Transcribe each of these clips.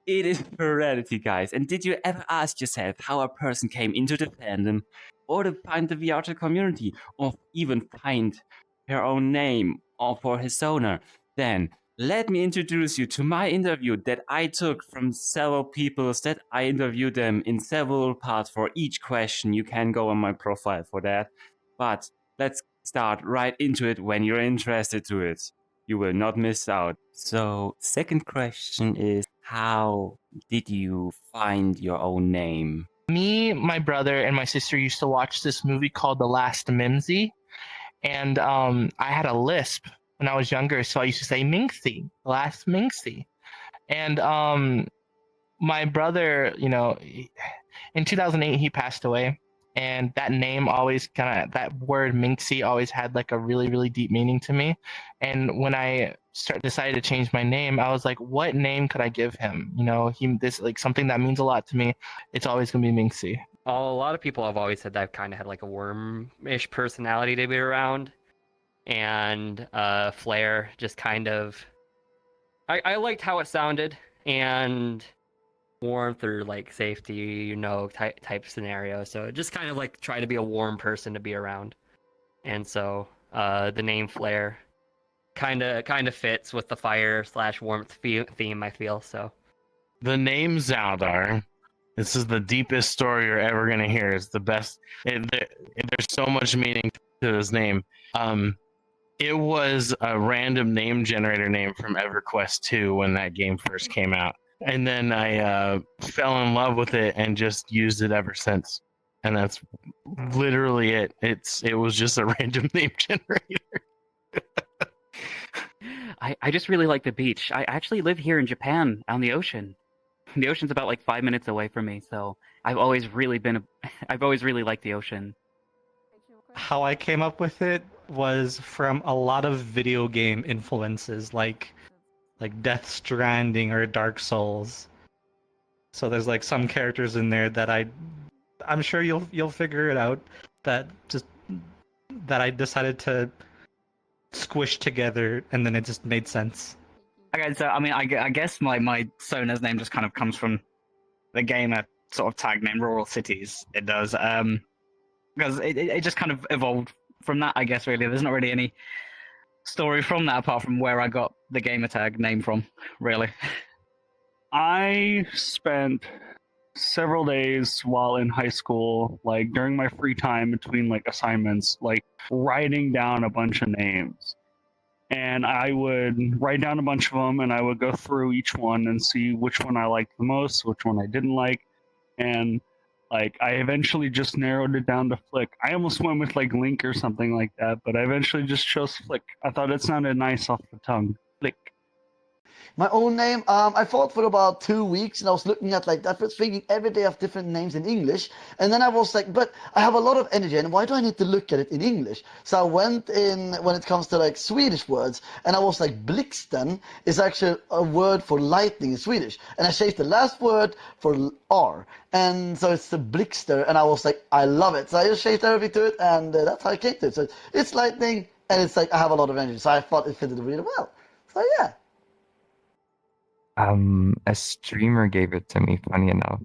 It is Furality, guys. And did you ever ask yourself how a person came into the fandom, or to find the VR community, or even find her own name, or for his owner? Then let me introduce you to my interview that I took from several people that I interviewed them in several parts for each question. You can go on my profile for that. But let's start right into it when you're interested to it. You will not miss out. So, second question is, how did you find your own name? Me, my brother, and my sister used to watch this movie called The Last Mimsy, and I had a lisp when I was younger, so I used to say Minxie, Last Minxie, and my brother, in 2008 he passed away, and that name always that word Minxie always had like a really really deep meaning to me, and when I decided to change my name, I was like, what name could I give him? This like something that means a lot to me. It's always gonna be Minxie. A lot of people have always said that I've kind of had like a wormish personality to be around, and Flair just kind of. I liked how it sounded, and warmth or like safety, type scenario. So just kind of like try to be a warm person to be around, and so the name Flair kind of fits with the fire/warmth theme. I feel so. The name Zaldar. This is the deepest story you're ever gonna hear. It's the best. There's so much meaning to his name. It was a random name generator name from EverQuest 2 when that game first came out, and then I fell in love with it and just used it ever since. And that's literally it. It was just a random name generator. I just really like the beach. I actually live here in Japan on the ocean. The ocean's about like 5 minutes away from me, so I've always really liked the ocean. How I came up with it was from a lot of video game influences, like Death Stranding or Dark Souls. So there's like some characters in there that I'm sure you'll figure it out, that I decided to squish together, and then it just made sense. Okay, so I mean, I guess my Sona's name just kind of comes from the gamer sort of tag name Rural Cities. It does, because it just kind of evolved from that, I guess. Really, there's not really any story from that apart from where I got the gamer tag name from. Really, I spent several days while in high school, like during my free time between like assignments, like writing down a bunch of names. And I would write down a bunch of them, and I would go through each one and see which one I liked the most, which one I didn't like. And like I eventually just narrowed it down to Flick. I almost went with like Link or something like that, but I eventually just chose Flick. I thought it sounded nice off the tongue. Flick. My own name, I thought for about 2 weeks, and I was looking at like that, was thinking every day of different names in English, and then I was like, but I have a lot of energy, and why do I need to look at it in English? So I went in when it comes to like Swedish words, and I was like, blixten is actually a word for lightning in Swedish, and I changed the last word for R, and so it's the blixter, and I was like, I love it, so I just changed everything to it, and that's how I came to it. So it's lightning, and it's like I have a lot of energy, so I thought it fitted really well. So yeah. A streamer gave it to me, funny enough.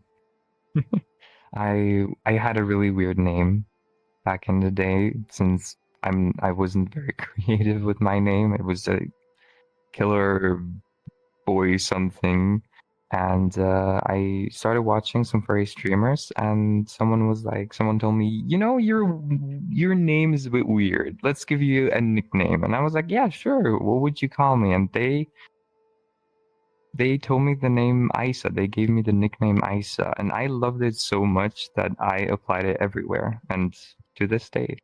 I had a really weird name back in the day, since I wasn't very creative with my name. It was a Killer Boy something, and I started watching some furry streamers, and someone told me, your name is a bit weird. Let's give you a nickname. And I was like, yeah, sure. What would you call me? And they told me the name Aysa. They gave me the nickname Aysa, and I loved it so much that I applied it everywhere, and to this day.